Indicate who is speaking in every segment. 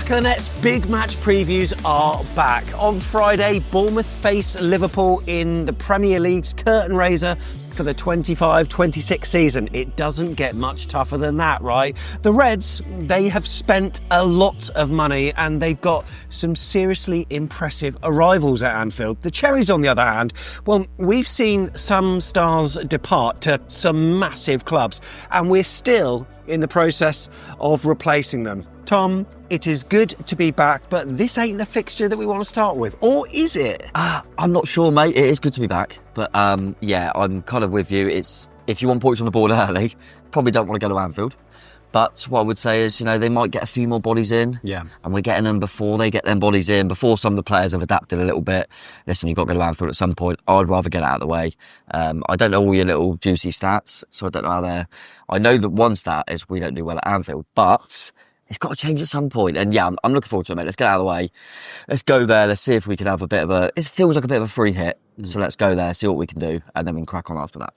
Speaker 1: Back of the Net's big match previews are back. On Friday, Bournemouth face Liverpool in the Premier League's curtain raiser for the 25-26 season. It doesn't get much tougher than that, right? The Reds, they have spent a lot of money and they've got some seriously impressive arrivals at Anfield. The Cherries, on the other hand, well, we've seen some stars depart to some massive clubs and we're still in the process of replacing them. Tom, it is good to be back, but this ain't the fixture that we want to start with, or is it?
Speaker 2: I'm not sure, mate. It is good to be back, but yeah, I'm kind of with you. It's if you want points on the board early, probably don't want to go to Anfield. But what I would say is, they might get a few more bodies in.
Speaker 1: Yeah.
Speaker 2: And we're getting them before they get them bodies in, before some of the players have adapted a little bit. Listen, you've got to go to Anfield at some point. I'd rather get out of the way. I don't know all your little juicy stats, so I don't know how they're... I know that one stat is we don't do well at Anfield, but it's got to change at some point. And yeah, I'm looking forward to it, mate. Let's get out of the way. Let's go there. Let's see if we can have a bit of a... It feels like a bit of a free hit. So let's go there, see what we can do, and then we can crack on after that.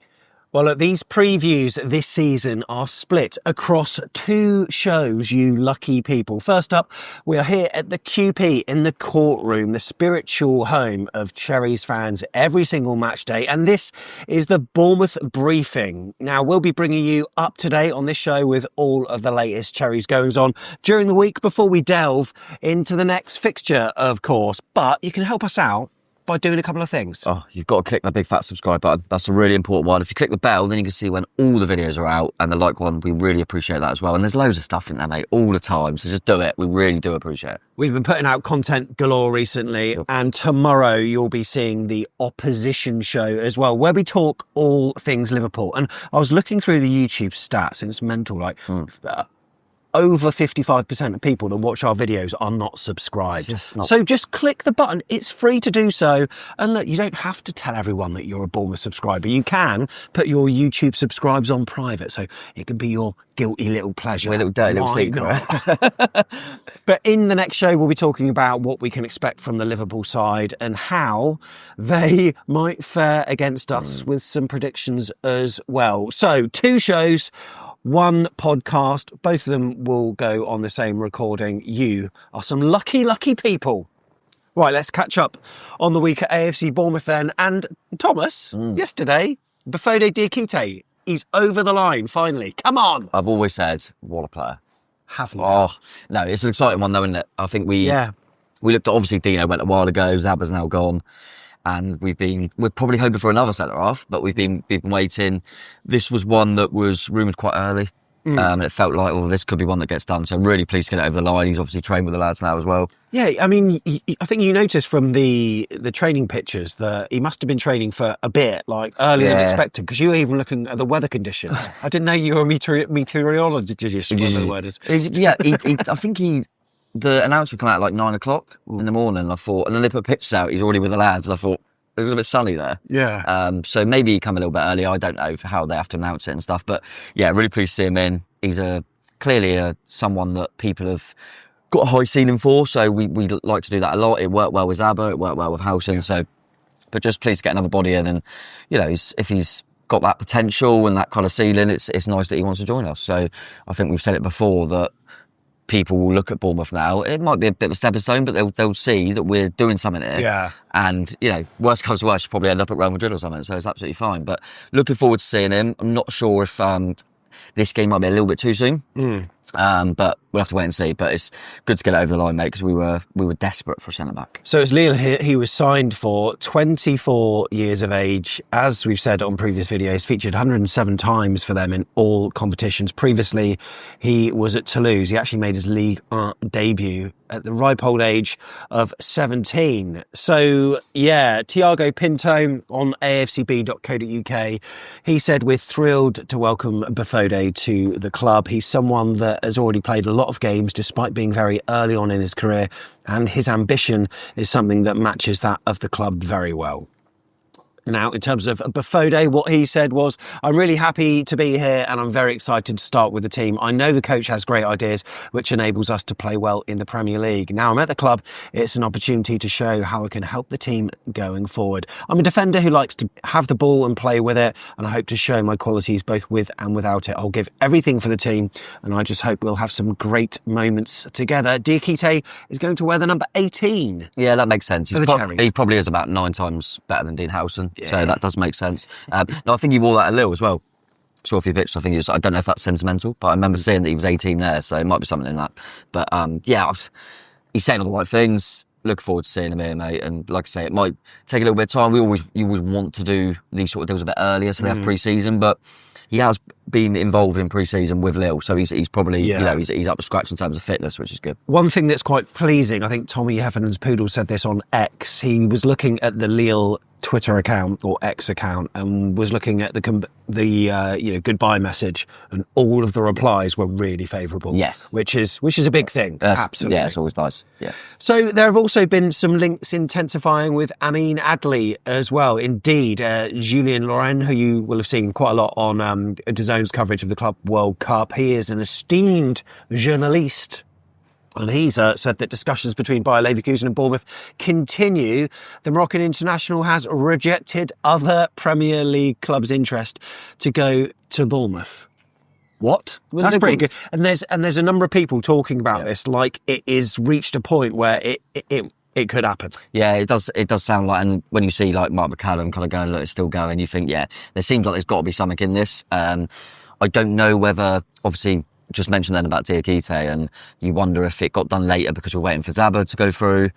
Speaker 1: Well, these previews this season are split across two shows, you lucky people. First up, we are here at the QP in the courtroom, the spiritual home of Cherries fans every single match day. And this is the Bournemouth briefing. Now, we'll be bringing you up to date on this show with all of the latest Cherries goings on during the week before we delve into the next fixture, of course. But you can help us out by doing a couple of things.
Speaker 2: Oh, you've got to click that big fat subscribe button. That's a really important one. If you click the bell, then you can see when all the videos are out, and the like one, we really appreciate that as well. And there's loads of stuff in there, mate, all the time. So just do it. We really do appreciate it.
Speaker 1: We've been putting out content galore recently, and tomorrow you'll be seeing the opposition show as well, where we talk all things Liverpool. And I was looking through the YouTube stats, and it's mental, like... over 55% of people that watch our videos are not subscribed. So just click the button. It's free to do so. And look, you don't have to tell everyone that you're a Bournemouth subscriber. You can put your YouTube subscribes on private, so it can be your guilty little pleasure.
Speaker 2: A little dirty little secret.
Speaker 1: But in the next show, we'll be talking about what we can expect from the Liverpool side and how they might fare against us with some predictions as well. So 2 shows, 1 podcast, both of them will go on the same recording. You are some lucky, lucky people. Right, let's catch up on the week at AFC Bournemouth then. And Thomas, yesterday, Bafode Diakité, he's over the line, finally. Come on.
Speaker 2: I've always said, what a player.
Speaker 1: Have you?
Speaker 2: Oh, no, it's an exciting one though, isn't it? I think we looked at, obviously Dino went a while ago, Zaba's now gone. And we're probably hoping for another centre-half, but we've been waiting. This was one that was rumoured quite early. And it felt like, this could be one that gets done. So I'm really pleased to get it over the line. He's obviously trained with the lads now as well. Yeah,
Speaker 1: I mean, I think you noticed from the training pictures that he must have been training for a bit, like earlier than expected, because you were even looking at the weather conditions. I didn't know you were a meteorologist, whatever the word is.
Speaker 2: Yeah, I think the announcement came out at like 9 o'clock in the morning, and I thought, and then they put pictures out, he's already with the lads, and I thought, it was a bit sunny there.
Speaker 1: Yeah.
Speaker 2: So maybe he come a little bit early. I don't know how they have to announce it and stuff. But yeah, really pleased to see him in. He's clearly someone that people have got a high ceiling for. So we like to do that a lot. It worked well with Zaba. It worked well with Housen. Yeah. So, but just pleased to get another body in. And, if he's got that potential and that kind of ceiling, it's nice that he wants to join us. So I think we've said it before that people will look at Bournemouth now. It might be a bit of a stepping stone, but they'll see that we're doing something here.
Speaker 1: Yeah.
Speaker 2: And, worst comes to worst, you'll probably end up at Real Madrid or something, so it's absolutely fine. But looking forward to seeing him. I'm not sure if this game might be a little bit too soon. But we'll have to wait and see. But it's good to get it over the line, mate, because we were desperate for a centre-back.
Speaker 1: So it's Lille he was signed for, 24 years of age. As we've said on previous videos, featured 107 times for them in all competitions. Previously, he was at Toulouse. He actually made his Ligue 1 debut at the ripe old age of 17. So, yeah, Thiago Pinto on afcb.co.uk, he said, we're thrilled to welcome Bafode to the club. He's someone that has already played a lot of games despite being very early on in his career, and his ambition is something that matches that of the club very well. Now, in terms of Bafode, what he said was, I'm really happy to be here and I'm very excited to start with the team. I know the coach has great ideas, which enables us to play well in the Premier League. Now I'm at the club, it's an opportunity to show how I can help the team going forward. I'm a defender who likes to have the ball and play with it, and I hope to show my qualities both with and without it. I'll give everything for the team, and I just hope we'll have some great moments together. Diakité is going to wear the number 18.
Speaker 2: Yeah, that makes sense.
Speaker 1: For the Cherries.
Speaker 2: He probably is about 9 times better than Dean Howson. Yeah. So that does make sense. No, I think he wore that at Lille as well. Saw a few pictures. I think I don't know if that's sentimental, but I remember seeing that he was 18 there, so it might be something in that. But yeah, he's saying all the right things. Looking forward to seeing him here, mate. And like I say, it might take a little bit of time. You always want to do these sort of deals a bit earlier, so they have pre-season. But he has been involved in pre-season with Lille, so he's probably he's up to scratch in terms of fitness, which is good. One
Speaker 1: thing that's quite pleasing, I think Tommy Heffernan's Poodle said this on X. He was looking at the Lille Twitter account or X account and was looking at the goodbye message, and all of the replies were really favourable.
Speaker 2: Yes,
Speaker 1: which is a big thing. Absolutely,
Speaker 2: yeah, it's always nice. Yeah.
Speaker 1: So there have also been some links intensifying with Amine Adli as well. Indeed, Julien Lauren, who you will have seen quite a lot on DAZN's coverage of the Club World Cup, he is an esteemed journalist. And he's said that discussions between Bayer Leverkusen and Bournemouth continue. The Moroccan international has rejected other Premier League clubs' interest to go to Bournemouth. What? Well, that's pretty good. And there's a number of people talking about this, like it is reached a point where it could happen.
Speaker 2: Yeah, it does sound like, and when you see like Mark McCallum kind of going, look, it's still going, you think, yeah, there seems like there's got to be something in this. I don't know whether, obviously, just mentioned then about Diakité, and you wonder if it got done later because we're waiting for Zabar to go through.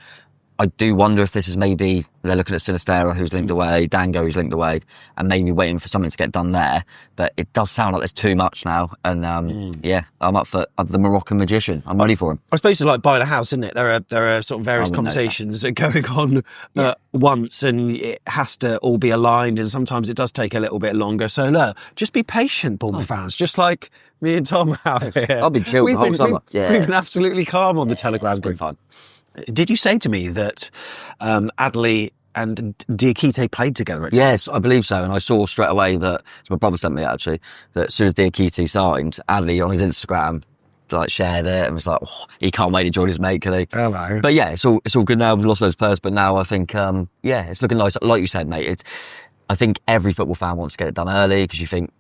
Speaker 2: I do wonder if this is maybe they're looking at Sinistera, who's linked away, Dango, who's linked away, and maybe waiting for something to get done there. But it does sound like there's too much now. And yeah, I'm up for the Moroccan magician. I'm ready for him.
Speaker 1: I suppose it's like buying a house, isn't it? There are sort of various conversations going on once, and it has to all be aligned, and sometimes it does take a little bit longer. So no, just be patient, Bournemouth fans. Just like me and Tom have here.
Speaker 2: I'll be chilled the whole summer.
Speaker 1: We've been absolutely calm on the Telegram group.
Speaker 2: Fun.
Speaker 1: Did you say to me that Adli and Diakité played together?
Speaker 2: Yes, I believe so. And I saw straight away that, my brother sent me actually, that as soon as Diakité signed, Adli on his Instagram like shared it and was like, oh, he can't wait to join his mate, can he?
Speaker 1: Oh, no.
Speaker 2: But yeah, it's all good now. We've lost those players, but now I think, it's looking nice. Like you said, mate, I think every football fan wants to get it done early because you think,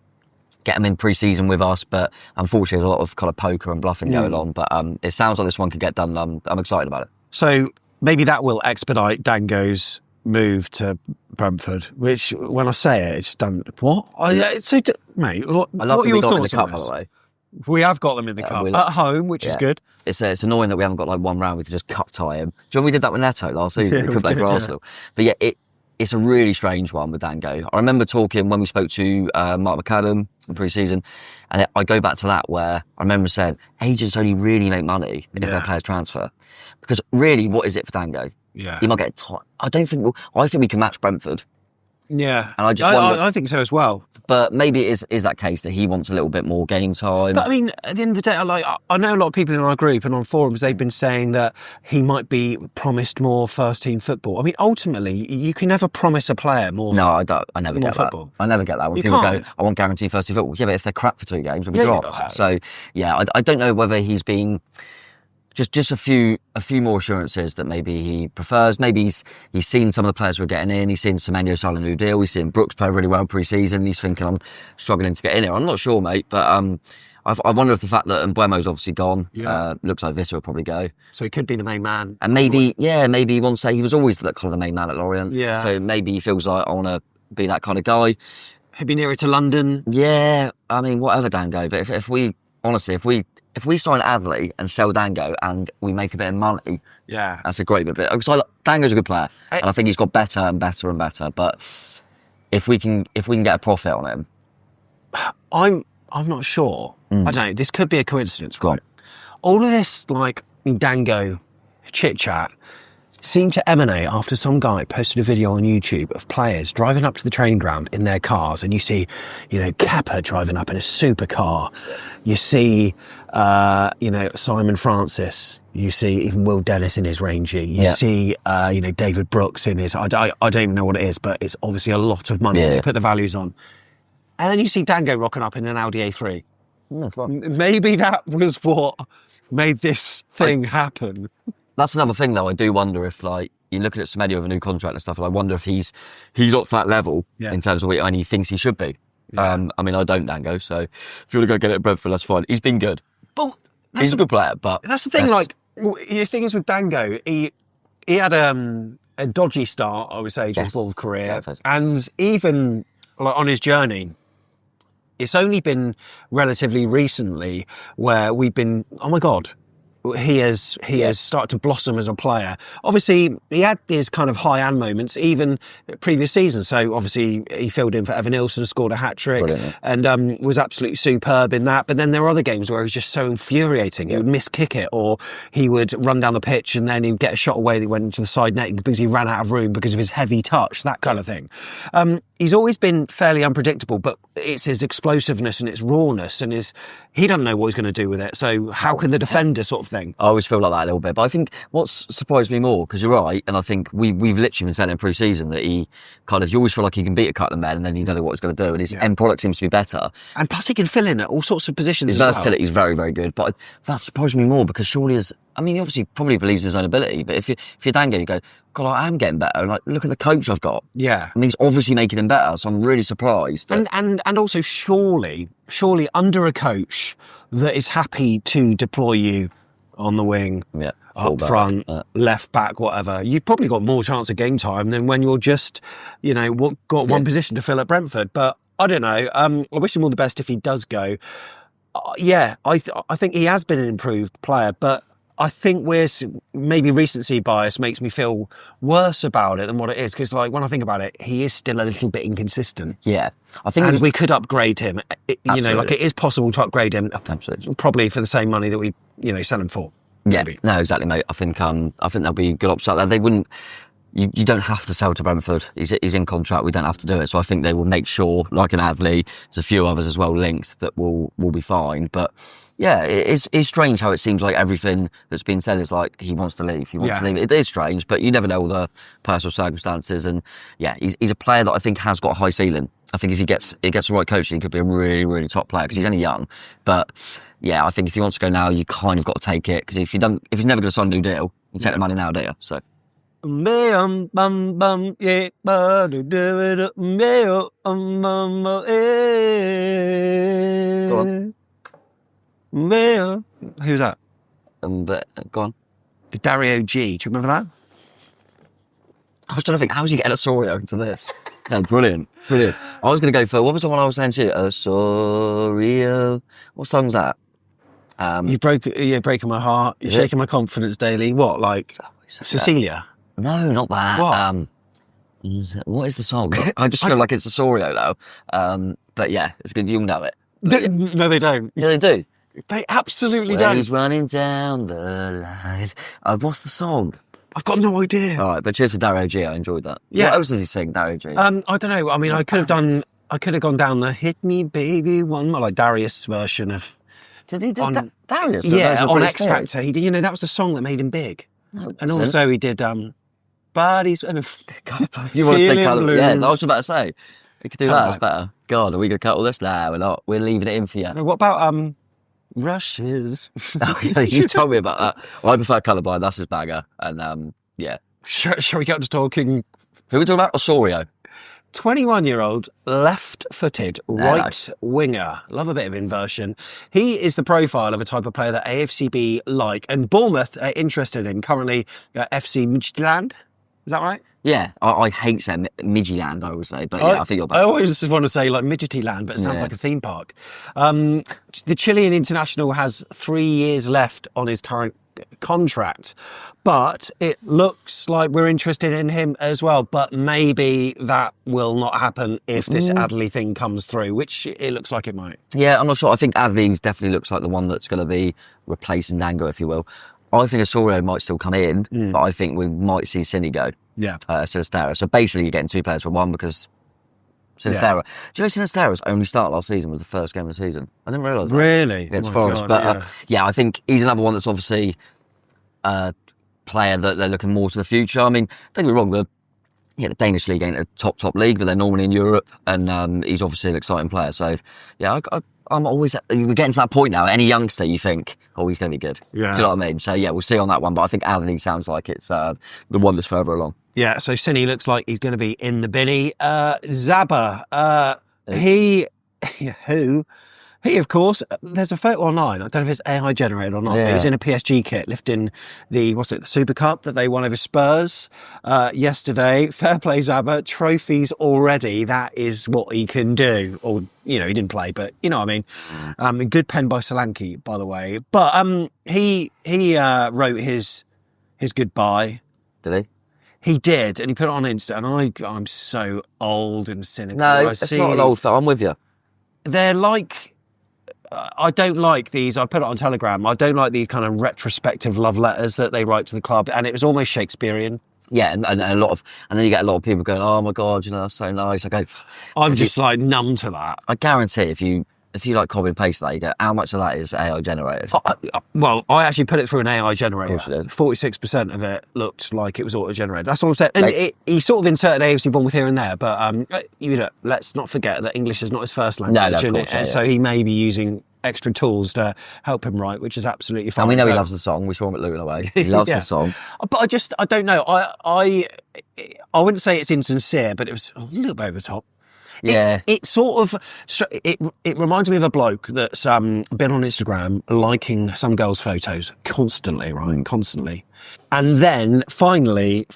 Speaker 2: get them in pre-season with us, but unfortunately there's a lot of kind of poker and bluffing going on. But it sounds like this one could get done. I'm excited about it.
Speaker 1: So maybe that will expedite Dango's move to Brentford, which when I say it, it's done. What? Mate, what are your thoughts on this? By the way. We have got them in the cup at home, which is good.
Speaker 2: It's annoying that we haven't got like one round we could just cup tie him. Do you know when we did that with Neto last season? We could play for Arsenal. But yeah, it's a really strange one with Dango. I remember talking when we spoke to Mark McCallum in pre-season, and I go back to that where I remember saying agents only really make money if their players transfer. Because really, what is it for Dango?
Speaker 1: Yeah.
Speaker 2: He might get I think we can match Brentford.
Speaker 1: Yeah.
Speaker 2: And I just wonder,
Speaker 1: I think so as well.
Speaker 2: But maybe it is that case that he wants a little bit more game time.
Speaker 1: But I mean, at the end of the day, I know a lot of people in our group and on forums, they've been saying that he might be promised more first-team football. I mean, ultimately, you can never promise a player more.
Speaker 2: No, I don't. I never get
Speaker 1: football.
Speaker 2: That. I never get that when people go, "I want guaranteed first-team football." Yeah, but if they're crap for 2 games, we'll be dropped. So yeah, I don't know whether he's been. Just a few more assurances that maybe he prefers. Maybe he's seen some of the players we're getting in. He's seen Semenyo sign a new deal. He's seen Brooks play really well pre-season. He's thinking, I'm struggling to get in here. I'm not sure, mate, but I wonder if the fact that Mbuemo's obviously gone, looks like Visser will probably go.
Speaker 1: So he could be the main man.
Speaker 2: And maybe he wants to say he was always kind of the main man at Lorient.
Speaker 1: Yeah.
Speaker 2: So maybe he feels like I want to be that kind of guy.
Speaker 1: He'd be nearer to London.
Speaker 2: Yeah, I mean, whatever, Dango. But if we sign Adli and sell Dango and we make a bit of money, that's a great bit. Because Dango's a good player, and I think he's got better and better and better. But if we can get a profit on him,
Speaker 1: I'm not sure. I don't know. This could be a coincidence, right? All of this Dango chit chat seemed to emanate after some guy posted a video on YouTube of players driving up to the training ground in their cars, and you see, Kepa driving up in a supercar. You see, Simon Francis You see even Will Dennis in his rangy. You see, David Brooks in his... I don't even know what it is, but it's obviously a lot of money. They put the values on. And then you see Dango rocking up in an Audi A3. Maybe that was what made this thing happen.
Speaker 2: That's another thing, though. I do wonder if, like, you're looking at Semedo with a new contract and stuff, and I wonder if he's up to that level in terms of what he thinks he should be. I mean, I don't, Dango, so if you want to go get it at Brentford, that's fine. He's been good. But he's a good player, but...
Speaker 1: That's the thing, the thing is with Dango, he had a dodgy start, I would say, to his football career. And even like, on his journey, it's only been relatively recently where we've been, oh my God, he has started to blossom as a player. Obviously, he had these kind of high-end moments, even previous seasons. So, obviously, he filled in for Evan Nilsson, scored a hat-trick, and was absolutely superb in that. But then there were other games where he was just so infuriating. He would miss-kick it, or he would run down the pitch and then he'd get a shot away that went into the side netting because he ran out of room because of his heavy touch, that kind of thing. He's always been fairly unpredictable, but it's his explosiveness and its rawness, and he doesn't know what he's going to do with it. So how can the defender sort of thing?
Speaker 2: I always feel like that a little bit. But I think what's surprised me more, because you're right, and I think we've literally been saying in pre-season that he you always feel like he can beat a couple of men and then you don't know what he's going to do, and his end product seems to be better.
Speaker 1: And plus he can fill in at all sorts of positions
Speaker 2: His versatility is very, very good. But that surprised me more because surely he obviously probably believes in his own ability, but if you're Dango, you go, God, I am getting better. Like, look at the coach I've got.
Speaker 1: Yeah.
Speaker 2: I mean, he's obviously making him better, so I'm really surprised.
Speaker 1: And also surely under a coach that is happy to deploy you on the wing, up front, left back, whatever, you've probably got more chance of game time than when you're just, got one position to fill at Brentford. But I don't know. I wish him all the best if he does go. I think he has been an improved player, but I think maybe recency bias makes me feel worse about it than what it is. Because when I think about it, he is still a little bit inconsistent.
Speaker 2: Yeah. I think
Speaker 1: and we could upgrade him. It is possible to upgrade him.
Speaker 2: Absolutely.
Speaker 1: Probably for the same money that we, sell him for.
Speaker 2: Yeah.
Speaker 1: Maybe.
Speaker 2: No, exactly, mate. I think there'll be good options out there. They wouldn't... You don't have to sell to Brentford. He's in contract. We don't have to do it. So I think they will make sure, like an Adli, there's a few others as well linked that will be fine. But yeah, it's strange how it seems like everything that's been said is like he wants to leave. He wants to leave. It is strange, but you never know all the personal circumstances. And yeah, he's a player that I think has got a high ceiling. I think if he gets the right coaching, he could be a really, really top player because he's only young. But yeah, I think if he wants to go now, you kind of got to take it because if he's never going to sign a new deal, you take the money now, do you? So.
Speaker 1: Go on. Who's that?
Speaker 2: Go on.
Speaker 1: Dario G. Do you remember that?
Speaker 2: I was trying to think, how's he getting Osorio into this? Yeah, brilliant. I was going to go for, what was the one I was saying to you? Osorio. What song's that?
Speaker 1: You're breaking my heart. You're shaking my confidence daily. What, like Cecilia?
Speaker 2: No, not that.
Speaker 1: What?
Speaker 2: What is the song? I just feel like it's Osorio though. But yeah, it's good. You'll know it.
Speaker 1: No, they don't.
Speaker 2: Yeah, they do.
Speaker 1: They absolutely don't.
Speaker 2: He's running down the line. What's the song?
Speaker 1: I've got no idea.
Speaker 2: All right, but cheers for Dario G. I enjoyed that.
Speaker 1: Yeah.
Speaker 2: What else does he sing, Dario G?
Speaker 1: I don't know. I mean, I could have gone down the "Hit Me, Baby" one, like Darius version of.
Speaker 2: Did he do Darius?
Speaker 1: Yeah, on X Factor. He did. That was the song that made him big. No, and also he did. Bodies and
Speaker 2: you want to say colour? Yeah, I was about to say. We could do that. It's better. God, are we gonna cut all this? Nah, we're not. We're leaving it in for you.
Speaker 1: No, what about Rushes?
Speaker 2: Oh, yeah, you told me about that. Well, I prefer Colourblind. That's his bagger. And yeah.
Speaker 1: Shall we get to talking?
Speaker 2: Who are we talking about? Osorio.
Speaker 1: 21-year-old, left-footed, right winger. Love a bit of inversion. He is the profile of a type of player that AFCB like, and Bournemouth are interested in. Currently, FC Midtjylland. Is that right?
Speaker 2: Yeah, I hate saying Midtjylland, I always say, but yeah, I think you're better.
Speaker 1: I always just want to say like Midgetyland, but it sounds like a theme park. The Chilean international has 3 years left on his current contract, but it looks like we're interested in him as well. But maybe that will not happen if this Adli thing comes through, which it looks like it might.
Speaker 2: Yeah, I'm not sure. I think Adli definitely looks like the one that's going to be replacing Dango, if you will. I think Osorio might still come in, but I think we might see Cine go.
Speaker 1: Yeah.
Speaker 2: Sinistera. So basically you're getting two players for one because Sinistera. Do you know Sinistera's only start last season was the first game of the season? I didn't realise that.
Speaker 1: Really?
Speaker 2: Against Forest. But I think he's another one that's obviously player that they're looking more to the future. I mean, don't get me wrong, the Danish league ain't a top league, but they're normally in Europe, and he's obviously an exciting player. So, yeah, I'm always, we're getting to that point now. Any youngster you think, oh, he's going to be good.
Speaker 1: Yeah.
Speaker 2: Do you know what I mean? So, yeah, we'll see on that one. But I think Adli sounds like it's the one that's further along.
Speaker 1: Yeah, so Cine looks like he's going to be in the binny. Zaba, he, of course, there's a photo online. I don't know if it's AI generated or not. Yeah. But he's in a PSG kit lifting the Super Cup that they won over Spurs yesterday. Fair play, Zaba. Trophies already. That is what he can do. Or, he didn't play, but you know what I mean. Good pen by Solanke, by the way. But he wrote his goodbye.
Speaker 2: Did he?
Speaker 1: He did, and he put it on Insta, and I'm so old and cynical.
Speaker 2: No, it's not an old thing. I'm with you.
Speaker 1: They're like... I don't like these. I put it on Telegram. I don't like these kind of retrospective love letters that they write to the club, and it was almost Shakespearean.
Speaker 2: Yeah, and then you get a lot of people going, "Oh my God, that's so nice." I go,
Speaker 1: I'm just like numb to that.
Speaker 2: I guarantee if you like copy and paste that, you go, how much of that is AI generated?
Speaker 1: Well, I actually put it through an AI generator. 46% of it looked like it was auto generated. That's all I'm saying. And he sort of inserted AFC Bournemouth here and there, but let's not forget that English is not his first language,
Speaker 2: of course,
Speaker 1: so he may be using extra tools to help him write, which is absolutely fine.
Speaker 2: And we know he loves the song. We saw him at Luton away. He loves the song.
Speaker 1: But I don't know. I wouldn't say it's insincere, but it was a little bit over the top.
Speaker 2: Yeah.
Speaker 1: It sort of, it reminds me of a bloke that's been on Instagram liking some girl's photos constantly, right? Constantly. And then finally,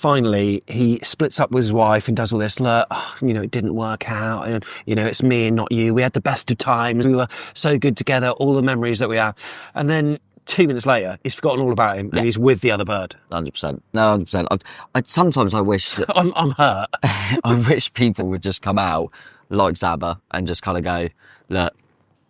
Speaker 1: he splits up with his wife and does all this, look, it didn't work out. And, it's me and not you. We had the best of times. We were so good together, all the memories that we have. And then 2 minutes later, he's forgotten all about him and he's with the other bird.
Speaker 2: 100%. No, 100%. Sometimes I wish that...
Speaker 1: I'm hurt.
Speaker 2: I wish people would just come out like Zaba and just kind of go, look,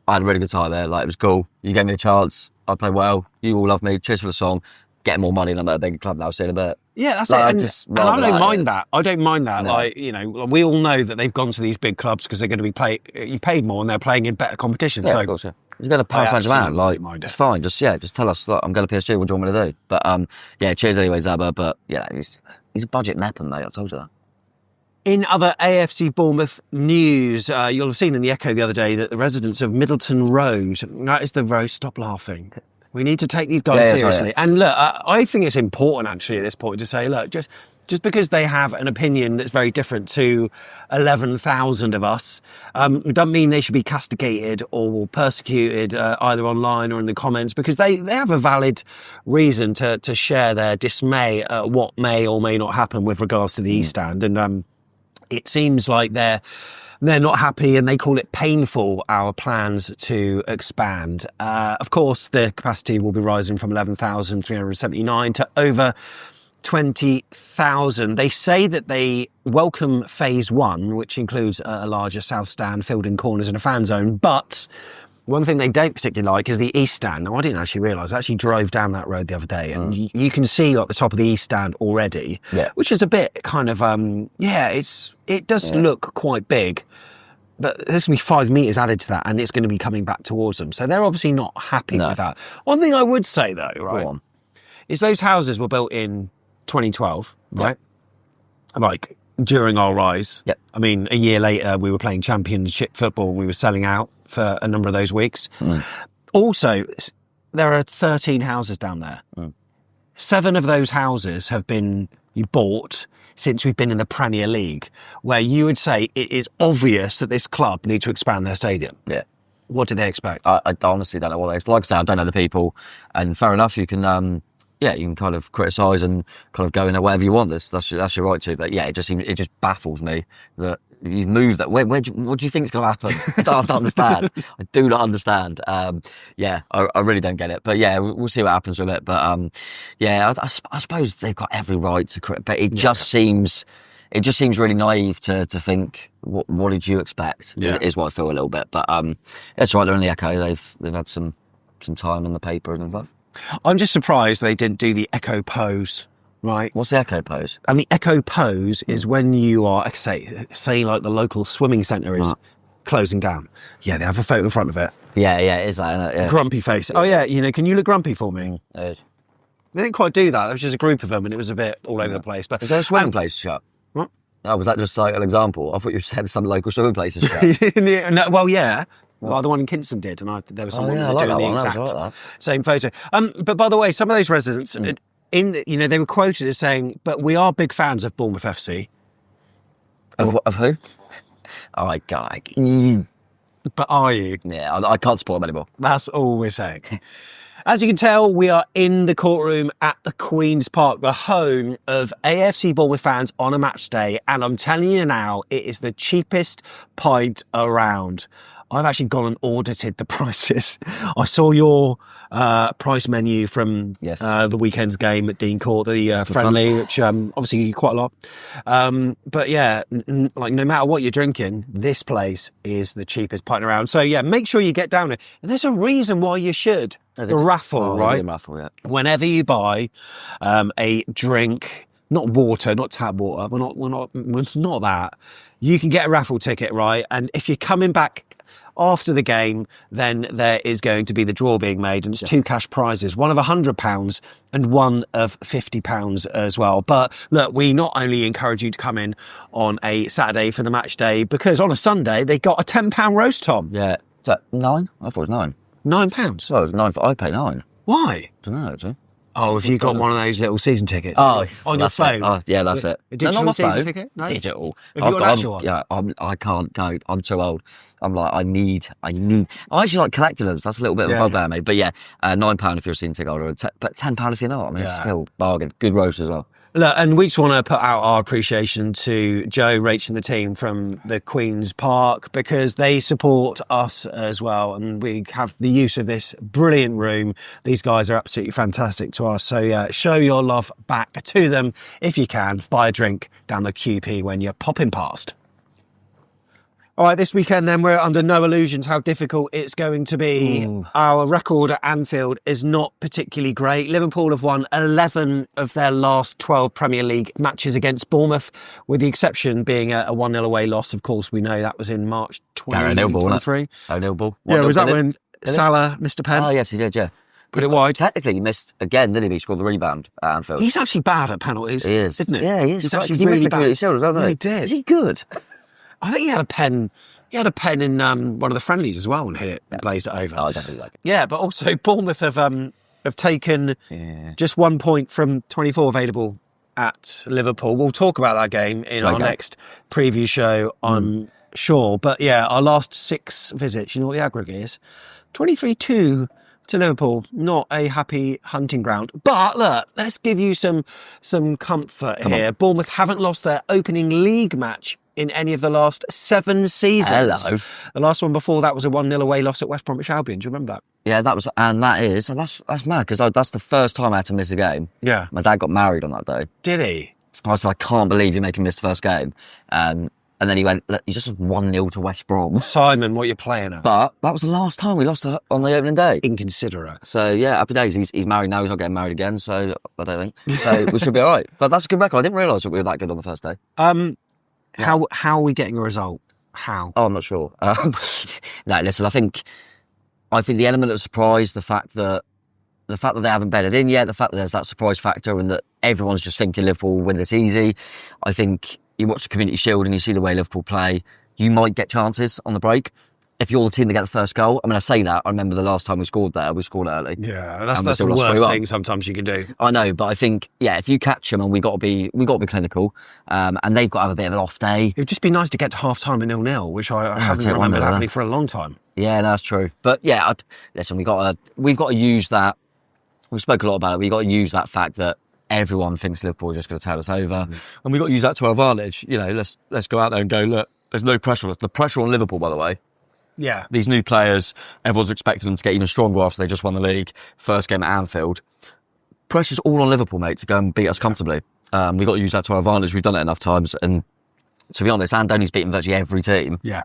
Speaker 2: I had a really good time there. Like, it was cool. You gave me a chance. I played well. You all love me. Cheers for the song. Get more money and I'm at a bigger club now. See you in a bit.
Speaker 1: Yeah, that's it. And I don't mind that. I don't mind that. No. Like, we all know that they've gone to these big clubs because they're going to be you paid more and they're playing in better competition.
Speaker 2: Yeah,
Speaker 1: so,
Speaker 2: of course, yeah. You're going to Paris Saint-Germain, like, it's fine. Just tell us, look, I'm going to PSG. What do you want me to do? But, cheers anyway, Zaba. But, he's a budget meppin, mate. I told you that.
Speaker 1: In other AFC Bournemouth news, you'll have seen in the Echo the other day that the residents of Middleton Road, that is the road, stop laughing. We need to take these guys seriously. And look, I think it's important actually at this point to say, look, just because they have an opinion that's very different to 11,000 of us, doesn't mean they should be castigated or persecuted either online or in the comments, because they have a valid reason to share their dismay at what may or may not happen with regards to the East Stand. And it seems like they're not happy and they call it painful, our plans to expand. Of course, the capacity will be rising from 11,379 to over 20,000. They say that they welcome phase 1, which includes a larger south stand filled in corners and a fan zone. But one thing they don't particularly like is the East Stand. Now, I didn't actually realise. I actually drove down that road the other day and you can see like the top of the East Stand already, which is a bit kind of, it does look quite big. But there's going to be 5 metres added to that and it's going to be coming back towards them. So they're obviously not happy with that. One thing I would say though, right, is those houses were built in 2012, right? Like during our rise. Yep. I mean, a year later we were playing championship football and we were selling out for a number of those weeks. Also, there are 13 houses down there. 7 of those houses have been bought since we've been in the Premier League, where you would say it is obvious that this club need to expand their stadium. Yeah. What do they expect?
Speaker 2: I honestly don't know what they expect. Like I say, I don't know the people, and fair enough, you can you can kind of criticise and kind of go in there whatever you want. That's your right to. But it just baffles me that you've moved that. What do you think is going to happen? I don't understand. I do not understand. I really don't get it. But we'll see what happens with it. But I suppose they've got every right to criticize. But it just seems really naive to think what did you expect? Is what I feel a little bit. But it's right. They're in the Echo. They've had some time in the paper and stuff.
Speaker 1: I'm just surprised they didn't do the Echo pose, right?
Speaker 2: What's the Echo pose?
Speaker 1: And the Echo pose is when you are, say like the local swimming centre is closing down. Yeah, they have a photo in front of it.
Speaker 2: Yeah, it is that, isn't it? Yeah.
Speaker 1: Grumpy face. Oh yeah, can you look grumpy for me? They didn't quite do that. There was just a group of them, and it was a bit all over the place. But
Speaker 2: is there a swimming place shut?
Speaker 1: What?
Speaker 2: Oh, was that just like an example? I thought you said some local swimming places shut.
Speaker 1: No, well, yeah. Well, the one in Kingston did, and there was someone doing the exact same photo. But by the way, some of those residents, they were quoted as saying, "But we are big fans of Bournemouth FC."
Speaker 2: Of who? Oh, I can't.
Speaker 1: But are you?
Speaker 2: Yeah, I can't support them anymore.
Speaker 1: That's all we're saying. As you can tell, we are in the courtroom at the Queen's Park, the home of AFC Bournemouth fans on a match day. And I'm telling you now, it is the cheapest pint around. I've actually gone and audited the prices. I saw your price menu from the weekend's game at Dean Court, the friendly, which obviously quite a lot. But yeah, like no matter what you're drinking, this place is the cheapest pint around. So yeah, make sure you get down there. And there's a reason why you should. The raffle, right?
Speaker 2: Raffle, yeah.
Speaker 1: Whenever you buy a drink, not water, not tap water, we're not that. You can get a raffle ticket, right? And if you're coming back after the game, then there is going to be the draw being made, and it's two cash prizes, one of £100 and one of £50 as well. But look, we not only encourage you to come in on a Saturday for the match day, because on a Sunday they got a £10 roast, Tom.
Speaker 2: Yeah. Is that 9? I thought it was 9.
Speaker 1: £9?
Speaker 2: Oh, it was 9. I pay 9.
Speaker 1: Why?
Speaker 2: I don't know, actually.
Speaker 1: Oh, have you got one of those little season tickets?
Speaker 2: Oh,
Speaker 1: on your phone?
Speaker 2: Oh, yeah, that's it.
Speaker 1: A digital
Speaker 2: not
Speaker 1: season
Speaker 2: phone.
Speaker 1: ticket? No?
Speaker 2: Digital.
Speaker 1: Have you got an actual one?
Speaker 2: Yeah, I can't go. I'm too old. I'm like, I need. I actually like collecting them, so that's a little bit of a bugbear, mate. But yeah, £9 if you're a season ticket holder, but £10 if you're not. I mean, it's still bargain. Good roast as well.
Speaker 1: Look, and we just want to put out our appreciation to Joe, Rach and the team from the Queen's Park, because they support us as well, and we have the use of this brilliant room. These guys are absolutely fantastic to us. So yeah, show your love back to them if you can. Buy a drink down the QP when you're popping past. All right, this weekend then, we're under no illusions how difficult it's going to be. Our record at Anfield is not particularly great. Liverpool have won 11 of their last 12 Premier League matches against Bournemouth, with the exception being a 1-0 away loss. Of course, we know that was in March 2023.
Speaker 2: O'Neill ball.
Speaker 1: Yeah, was that when Salah missed a pen?
Speaker 2: Oh, yes, he did, yeah.
Speaker 1: Put it wide.
Speaker 2: Technically, he missed again, didn't he? He scored the rebound at Anfield.
Speaker 1: He's actually bad at penalties.
Speaker 2: He is.
Speaker 1: Isn't he?
Speaker 2: Yeah, he is.
Speaker 1: He's
Speaker 2: actually
Speaker 1: really
Speaker 2: missed the
Speaker 1: bad.
Speaker 2: Community Shield as well, didn't
Speaker 1: he did.
Speaker 2: Is he good?
Speaker 1: I think he had a pen. He had a pen in one of the friendlies as well and hit it and blazed it over.
Speaker 2: Oh, I definitely like it.
Speaker 1: Yeah, but also Bournemouth have taken just 1 point from 24 available at Liverpool. We'll talk about that game in our next preview show, I'm sure. But yeah, our last 6 visits, you know what the aggregate is? 23-2 to Liverpool. Not a happy hunting ground. But look, let's give you some comfort here. Bournemouth haven't lost their opening league match in any of the last 7 seasons.
Speaker 2: Hello.
Speaker 1: The last one before that was a 1-0 away loss at West Bromwich Albion. Do you remember that?
Speaker 2: Yeah, that's mad, because that's the first time I had to miss a game.
Speaker 1: Yeah.
Speaker 2: My dad got married on that day.
Speaker 1: Did he?
Speaker 2: I was like, I can't believe you're making me miss the first game. And then he went, you just 1-0 to West Brom.
Speaker 1: Simon, what you're playing at?
Speaker 2: But that was the last time we lost on the opening day.
Speaker 1: Inconsiderate.
Speaker 2: So yeah, happy days. He's married now. He's not getting married again, so I don't think. So we should be all right. But that's a good record. I didn't realise that we were that good on the first day.
Speaker 1: How are we getting a result? How?
Speaker 2: Oh, I'm not sure. No, listen, I think the element of surprise, the fact that they haven't bedded in yet, the fact that there's that surprise factor and that everyone's just thinking Liverpool will win this easy. I think you watch the Community Shield and you see the way Liverpool play, you might get chances on the break. If you're the team that get the first goal, I mean, I say that, I remember the last time we scored there, we scored early.
Speaker 1: Yeah, that's the worst thing sometimes you can do.
Speaker 2: I know, but I think, if you catch them, and we got to be clinical, and they've got to have a bit of an off day.
Speaker 1: It would just be nice to get to half-time at 0-0, which I haven't remembered happening for a long time.
Speaker 2: Yeah, no, that's true. But yeah, listen, we've got to use that. We spoke a lot about it. We've got to use that fact that everyone thinks Liverpool are just going to tell us over, and we've got to use that to our advantage. You know, let's go out there and go, look, there's no pressure. The pressure on Liverpool, by the way.
Speaker 1: Yeah. These
Speaker 2: new players, everyone's expecting them to get even stronger after they just won the league. First game at Anfield. Pressure's all on Liverpool, mate, to go and beat us comfortably. We've got to use that to our advantage. We've done it enough times. And to be honest, Andoni's beaten virtually every team.
Speaker 1: Yeah.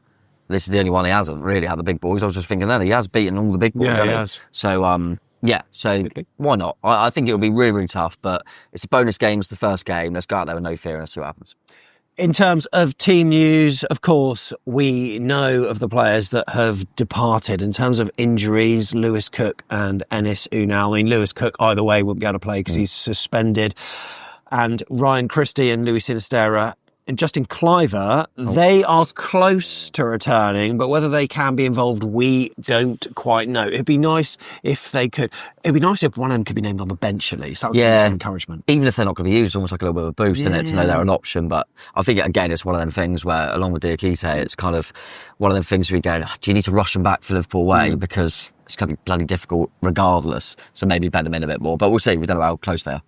Speaker 2: This is the only one he hasn't really had the big boys. I was just thinking then, he has beaten all the big boys.
Speaker 1: Yeah, he has.
Speaker 2: So, so why not? I think it'll be really, really tough, but it's a bonus game. It's the first game. Let's go out there with no fear and see what happens.
Speaker 1: In terms of team news, of course, we know of the players that have departed. In terms of injuries, Lewis Cook and Enis Unal. I mean, Lewis Cook, either way, wouldn't be able to play because he's suspended. And Ryan Christie and Louis Sinisterra and Justin Cliver, they are close to returning, but whether they can be involved, we don't quite know. It'd be nice if they could. It'd be nice if one of them could be named on the bench at least. That would be some encouragement.
Speaker 2: Even if they're not going to be used, it's almost like a little bit of a boost, isn't it, to know they're an option. But I think, again, it's one of them things where, along with Diakité, it's kind of one of them things where you go, do you need to rush them back for Liverpool away? Because it's going to be bloody difficult regardless. So maybe bend them in a bit more. But we'll see. We don't know how close they are.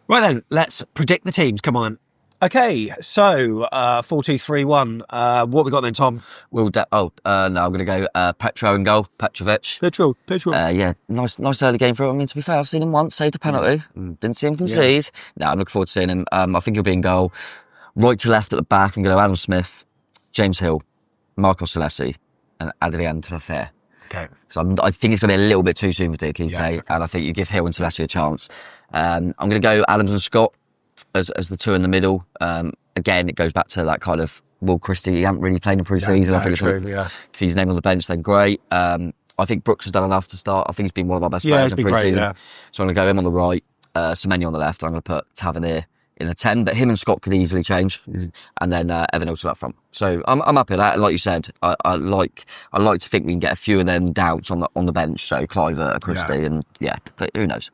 Speaker 1: Right then, let's predict the teams. Come on. Okay, so 4-2-3-1. What have we got then, Tom?
Speaker 2: No, I'm going to go Petro in goal, Petrovic.
Speaker 1: Petro.
Speaker 2: Yeah, nice early game for him. I mean, to be fair, I've seen him once, saved a penalty. Didn't see him concede. No, I'm looking forward to seeing him. I think he'll be in goal. Right to left at the back, I'm going to go Adam Smith, James Hill, Marco Salesi, and Adrien Traffert.
Speaker 1: Okay.
Speaker 2: So I think it's going to be a little bit too soon for Diakité, and I think you give Hill and Salesi a chance. I'm going to go Adams and Scott as the two in the middle. Again, it goes back to that kind of Will Christie. He hasn't really played in pre-season. I think if he's named on the bench, then great. I think Brooks has done enough to start. I think he's been one of our best players in pre-season. So I'm going to go him on the right, Semenyo on the left. I'm going to put Tavernier in a 10, but him and Scott could easily change, and then Evan also up front. So I'm happy with that. And like you said, I like to think we can get a few of them doubts on the bench. So Cliver, Christie, and but who knows.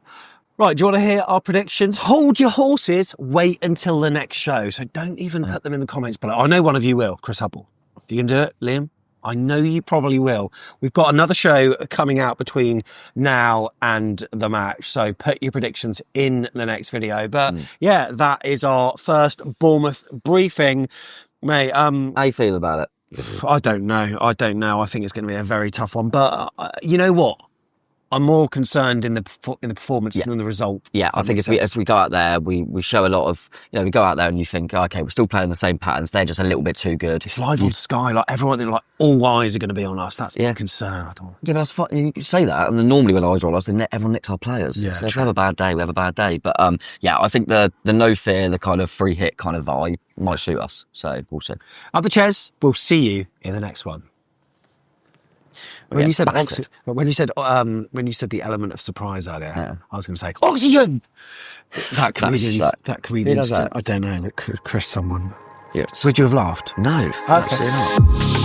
Speaker 1: Right, do you want to hear our predictions? Hold your horses, wait until the next show. So don't even put them in the comments below. I know one of you will, Chris Hubble. You can do it, Liam? I know you probably will. We've got another show coming out between now and the match. So put your predictions in the next video. But that is our first Bournemouth briefing. Mate,
Speaker 2: how you feel about it?
Speaker 1: I don't know. I think it's going to be a very tough one. But you know what? I'm more concerned in the performance than the result.
Speaker 2: Yeah, I think if we go out there, we show a lot of, we go out there and you think, okay, we're still playing the same patterns. They're just a little bit too good.
Speaker 1: It's live on Sky, like everyone, like all eyes are going to be on us. That's my concern. I don't.
Speaker 2: Yeah, that's fine. You can say that, and then normally when eyes are on us, everyone nicks our players.
Speaker 1: Yeah,
Speaker 2: so if we have a bad day, we have a bad day. But I think the no fear, the kind of free hit kind of vibe might suit us. So we'll see.
Speaker 1: Up the Ches, we'll see you in the next one. When you said the element of surprise earlier, I was going to say oxygen. That comedian. I don't know. Chris, someone.
Speaker 2: Yes.
Speaker 1: Would you have laughed?
Speaker 2: No.
Speaker 1: Okay.
Speaker 2: Absolutely not.